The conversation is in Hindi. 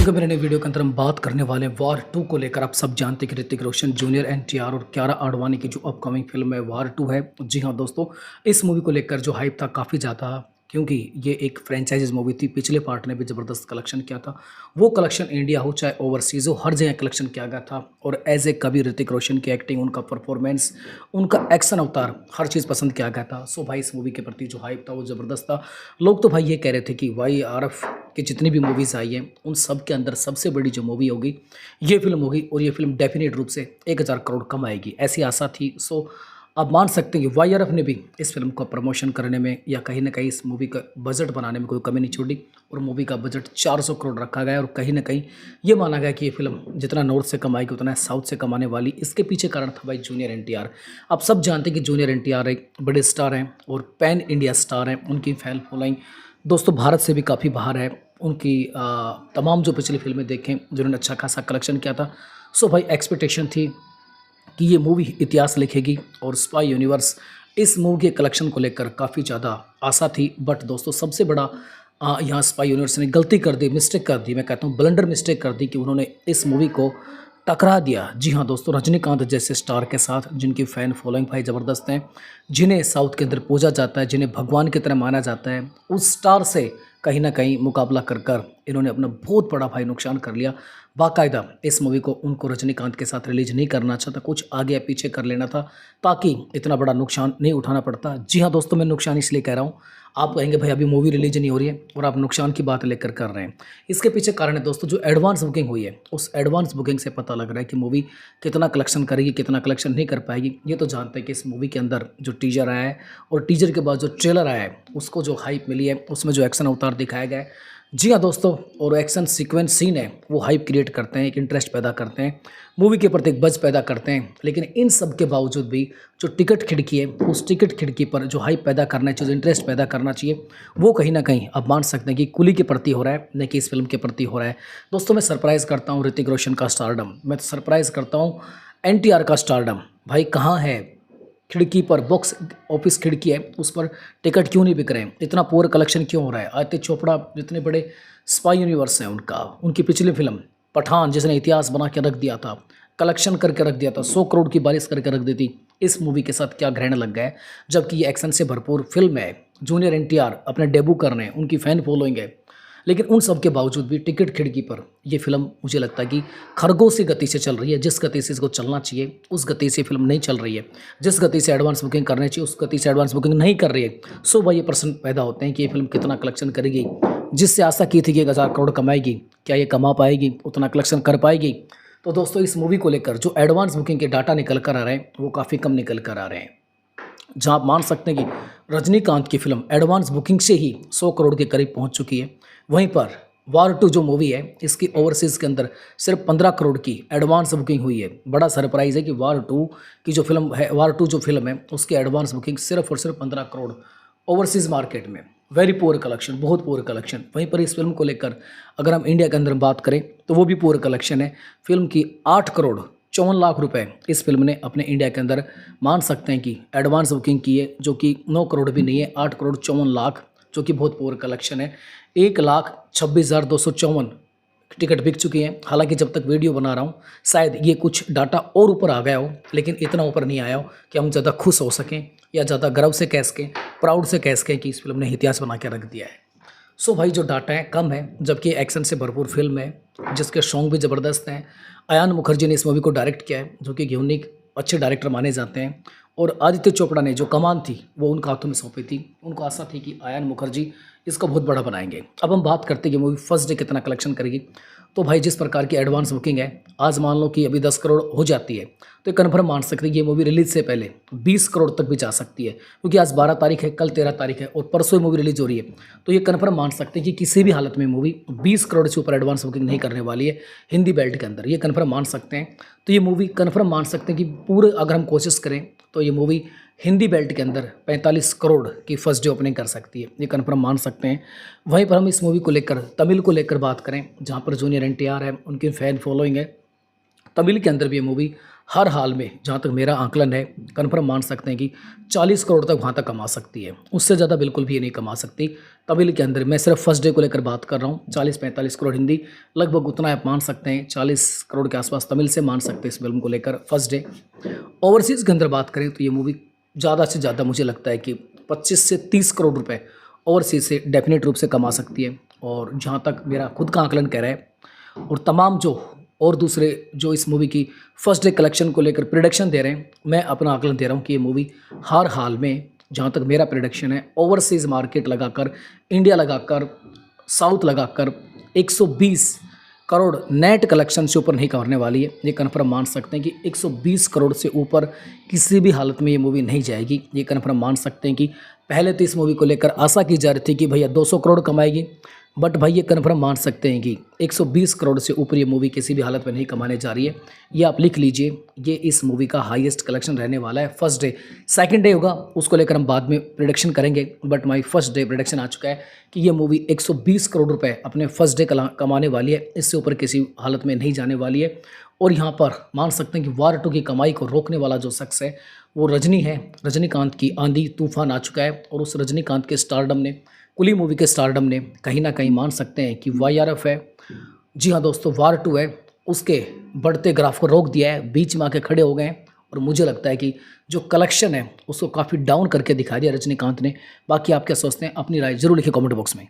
देखो मेरे नए वीडियो के अंदर हम बात करने वाले हैं वार 2 को लेकर। आप सब जानते हैं कि ऋतिक रोशन, जूनियर एनटीआर और कियारा आडवाणी की जो अपकमिंग फिल्म है वार 2 है। जी हाँ दोस्तों, इस मूवी को लेकर जो हाइप था काफ़ी ज़्यादा, क्योंकि ये एक फ्रेंचाइजीज मूवी थी। पिछले पार्ट ने भी ज़बरदस्त कलेक्शन किया था। वो कलेक्शन इंडिया हो चाहे ओवरसीज़ हो, हर जगह कलेक्शन किया गया था। और एज ए कबीर ऋतिक रोशन की एक्टिंग, उनका परफॉर्मेंस, उनका एक्शन अवतार, हर चीज़ पसंद किया गया था। सो भाई इस मूवी के प्रति जो हाइप था वो ज़बरदस्त था। लोग तो भाई ये कह रहे थे कि वाई आर एफ की जितनी भी मूवीज़ आई हैं उन सब के अंदर सबसे बड़ी जो मूवी होगी ये फिल्म होगी, और ये फिल्म डेफिनेट रूप से 1000 करोड़ कमाएगी, ऐसी आशा थी। सो आप मान सकते हैं कि वाईआरएफ ने भी इस फिल्म का प्रमोशन करने में या कहीं ना कहीं इस मूवी का बजट बनाने में कोई कमी नहीं छोड़ी, और मूवी का बजट 400 करोड़ रखा गया। और कहीं ना कहीं ये माना गया कि ये फिल्म जितना नॉर्थ से कमाएगी उतना साउथ से कमाने वाली। इसके पीछे कारण था भाई जूनियर एनटीआर। आप सब जानते हैं कि जूनियर एनटीआर एक बड़े स्टार हैं और पैन इंडिया स्टार हैं। उनकी फैन फॉलोइंग दोस्तों भारत से भी काफ़ी बाहर है। उनकी तमाम जो पिछली फिल्में देखें जिन्होंने अच्छा खासा कलेक्शन किया था। सो भाई एक्सपेक्टेशन थी कि ये मूवी इतिहास लिखेगी, और स्पाई यूनिवर्स इस मूवी के कलेक्शन को लेकर काफ़ी ज़्यादा आशा थी। बट दोस्तों सबसे बड़ा यहाँ स्पाई यूनिवर्स ने गलती कर दी, मिस्टेक कर दी, मैं कहता हूँ ब्लंडर मिस्टेक कर दी कि उन्होंने इस मूवी को टकरा दिया। जी हाँ दोस्तों, रजनीकांत जैसे स्टार के साथ, जिनकी फ़ैन फॉलोइंग भाई ज़बरदस्त हैं, जिन्हें साउथ के अंदर पूजा जाता है, जिन्हें भगवान की तरह माना जाता है, उस स्टार से कहीं ना कहीं मुकाबला कर कर इन्होंने अपना बहुत बड़ा भाई नुकसान कर लिया। बाकायदा इस मूवी को उनको रजनीकांत के साथ रिलीज नहीं करना अच्छा था, कुछ आगे या पीछे कर लेना था ताकि इतना बड़ा नुकसान नहीं उठाना पड़ता। जी हाँ दोस्तों, मैं नुकसान इसलिए कह रहा हूँ, आप कहेंगे भाई अभी मूवी रिलीज नहीं हो रही है और आप नुकसान की बात लेकर कर रहे हैं। इसके पीछे कारण है दोस्तों जो एडवांस बुकिंग हुई है, उस एडवांस बुकिंग से पता लग रहा है कि मूवी कितना कलेक्शन करेगी, कितना कलेक्शन नहीं कर पाएगी। ये तो जानते हैं कि इस मूवी के अंदर जो टीजर आया है और टीजर के बाद जो ट्रेलर आया है उसको जो हाइप मिली है, उसमें जो एक्शन अवतार दिखाया गया है, जी हाँ दोस्तों, और एक्शन सीक्वेंस सीन है वो हाइप क्रिएट करते हैं, एक इंटरेस्ट पैदा करते हैं, मूवी के प्रति एक बज पैदा करते हैं। लेकिन इन सब के बावजूद भी जो टिकट खिड़की है, उस टिकट खिड़की पर जो हाइप पैदा करना चाहिए, जो इंटरेस्ट पैदा करना चाहिए, वो कहीं ना कहीं अब मान सकते हैं कि कुली के प्रति हो रहा है, न कि इस फिल्म के प्रति हो रहा है। दोस्तों मैं सरप्राइज़ करता हूँ ऋतिक रोशन का स्टारडम, मैं तो सरप्राइज़ करता हूँ एनटीआर का स्टारडम। भाई कहाँ है खिड़की पर, बॉक्स ऑफिस खिड़की है उस पर टिकट क्यों नहीं बिक रहे हैं, इतना पुअर कलेक्शन क्यों हो रहा है। आदित्य चोपड़ा जितने बड़े स्पाई यूनिवर्स हैं उनका, उनकी पिछली फिल्म पठान जिसने इतिहास बना के रख दिया था, कलेक्शन करके रख दिया था, 100 करोड़ की बारिश करके रख दी थी, इस मूवी के साथ क्या ग्रहण लग गया है। जबकि ये एक्शन से भरपूर फिल्म है, जूनियर एनटीआर अपने डेब्यू कर रहे हैं, उनकी फ़ैन फॉलोइंग है, लेकिन उन सब के बावजूद भी टिकट खिड़की पर ये फिल्म मुझे लगता है कि खरगोश की गति से चल रही है। जिस गति से इसको चलना चाहिए उस गति से फिल्म नहीं चल रही है, जिस गति से एडवांस बुकिंग करनी चाहिए उस गति से एडवांस बुकिंग नहीं कर रही है। सो भाई ये प्रश्न पैदा होते हैं कि ये फिल्म कितना कलेक्शन करेगी। जिससे आशा की थी कि 1000 करोड़ कमाएगी, क्या ये कमा पाएगी, उतना कलेक्शन कर पाएगी। तो दोस्तों इस मूवी को लेकर जो एडवांस बुकिंग के डाटा निकल कर आ रहे हैं वो काफ़ी कम निकल कर आ रहे हैं। जहां आप मान सकते हैं कि रजनीकांत की फिल्म एडवांस बुकिंग से ही 100 करोड़ के करीब पहुंच चुकी है, वहीं पर वार 2 जो मूवी है इसकी ओवरसीज़ के अंदर सिर्फ 15 करोड़ की एडवांस बुकिंग हुई है। बड़ा सरप्राइज़ है कि वार 2 की जो फिल्म है, वार 2 जो फिल्म है उसकी एडवांस बुकिंग सिर्फ और सिर्फ 15 करोड़ ओवरसीज़ मार्केट में। वेरी पुअर कलेक्शन, बहुत पुअर कलेक्शन। वहीं पर इस फिल्म को लेकर अगर हम इंडिया के अंदर बात करें तो वो भी पुअर कलेक्शन है। फिल्म की 8 करोड़ 54 लाख रुपए इस फिल्म ने अपने इंडिया के अंदर मान सकते हैं कि एडवांस बुकिंग की है, जो कि 9 करोड़ भी नहीं है, 8 करोड़ 54 लाख, जो कि बहुत पुअर कलेक्शन है। 1,26,254 टिकट बिक चुकी हैं। हालांकि जब तक वीडियो बना रहा हूँ शायद ये कुछ डाटा और ऊपर आ गया हो, लेकिन इतना ऊपर नहीं आया हो कि हम ज़्यादा खुश हो सकें या ज़्यादा गर्व से कह सकें, प्राउड से कह सकें कि इस फिल्म ने इतिहास बना के रख दिया है। सो भाई जो डाटा है कम है, जबकि एक्शन से भरपूर फिल्म है जिसके सॉन्ग भी ज़बरदस्त हैं। अयान मुखर्जी ने इस मूवी को डायरेक्ट किया है, जो कि यूनिक अच्छे डायरेक्टर माने जाते हैं, और आदित्य चोपड़ा ने जो कमान थी वो उनके हाथों में सौंपी थी। उनको आशा थी कि अयान मुखर्जी इसको बहुत बड़ा बनाएंगे। अब हम बात करते हैं कि मूवी फर्स्ट डे कितना कलेक्शन करेगी। तो भाई जिस प्रकार की एडवांस बुकिंग है, आज मान लो कि अभी 10 करोड़ हो जाती है तो कन्फर्म मान सकते हैं कि ये मूवी रिलीज से पहले 20 करोड़ तक भी जा सकती है, क्योंकि आज 12 तारीख है, कल 13 तारीख है और परसों मूवी रिलीज हो रही है। तो ये कन्फर्म मान सकते हैं कि किसी भी हालत में मूवी 20 करोड़ से ऊपर एडवांस बुकिंग नहीं करने वाली है हिंदी बेल्ट के अंदर, ये कन्फर्म मान सकते हैं। तो ये मूवी कन्फर्म मान सकते हैं कि पूरे अगर हम कोशिश करें तो ये मूवी हिंदी बेल्ट के अंदर 45 करोड़ की फर्स्ट डे ओपनिंग कर सकती है, ये कन्फर्म मान सकते हैं। वहीं पर हम इस मूवी को लेकर तमिल को लेकर बात करें, जहां पर जूनियर एनटीआर है, उनकी फ़ैन फॉलोइंग है, तमिल के अंदर भी ये मूवी हर हाल में जहाँ तक मेरा आकलन है, कन्फर्म मान सकते हैं कि 40 करोड़ तक वहाँ तक कमा सकती है। उससे ज़्यादा बिल्कुल भी ये नहीं कमा सकती। तमिल के अंदर मैं सिर्फ फर्स्ट डे को लेकर बात कर रहा हूँ। 40-45 करोड़ हिंदी, लगभग उतना आप मान सकते हैं। 40 करोड़ के आसपास तमिल से मान सकते हैं इस फिल्म को लेकर फर्स्ट डे। ओवरसीज़ के अंदर बात करें तो ये मूवी ज़्यादा से ज़्यादा मुझे लगता है कि 25 से 30 करोड़ रुपए ओवरसीज़ से डेफिनेट रूप से कमा सकती है। और जहाँ तक मेरा खुद का आकलन कह रहा है, और तमाम जो और दूसरे जो इस मूवी की फर्स्ट डे कलेक्शन को लेकर प्रिडिक्शन दे रहे हैं, मैं अपना आकलन दे रहा हूँ कि ये मूवी हर हाल में, जहाँ तक मेरा प्रिडिक्शन है, ओवरसीज़ मार्केट लगाकर, इंडिया लगाकर, साउथ लगाकर 120 करोड़ नेट कलेक्शन से ऊपर नहीं करने वाली है। ये कन्फर्म मान सकते हैं कि 120 करोड़ से ऊपर किसी भी हालत में ये मूवी नहीं जाएगी। ये कन्फर्म मान सकते हैं कि पहले तो इस मूवी को लेकर आशा की जा रही थी कि भैया 200 करोड़ कमाएगी, बट भाई ये कन्फर्म मान सकते हैं कि 120 करोड़ से ऊपर ये मूवी किसी भी हालत में नहीं कमाने जा रही है। ये आप लिख लीजिए, ये इस मूवी का हाईएस्ट कलेक्शन रहने वाला है फर्स्ट डे। सेकंड डे होगा, उसको लेकर हम बाद में प्रिडिक्शन करेंगे, but my first day prediction आ चुका है कि ये मूवी 120 करोड़ रुपए अपने फर्स्ट डे कमाने वाली है। इससे ऊपर किसी हालत में नहीं जाने वाली है। और यहाँ पर मान सकते हैं कि वार 2 की कमाई को रोकने वाला जो शख्स है वो रजनी है। रजनीकांत की आंधी तूफान आ चुका है, और उस रजनीकांत के स्टारडम ने, कुली मूवी के स्टारडम ने कहीं ना कहीं मान सकते हैं कि वाईआरएफ है, जी हाँ दोस्तों, वार 2 है, उसके बढ़ते ग्राफ को रोक दिया है। बीच में आके खड़े हो गए हैं, और मुझे लगता है कि जो कलेक्शन है उसको काफ़ी डाउन करके दिखा दिया रजनीकांत ने। बाकी आप क्या सोचते हैं, अपनी राय जरूर लिखिए कमेंट बॉक्स में।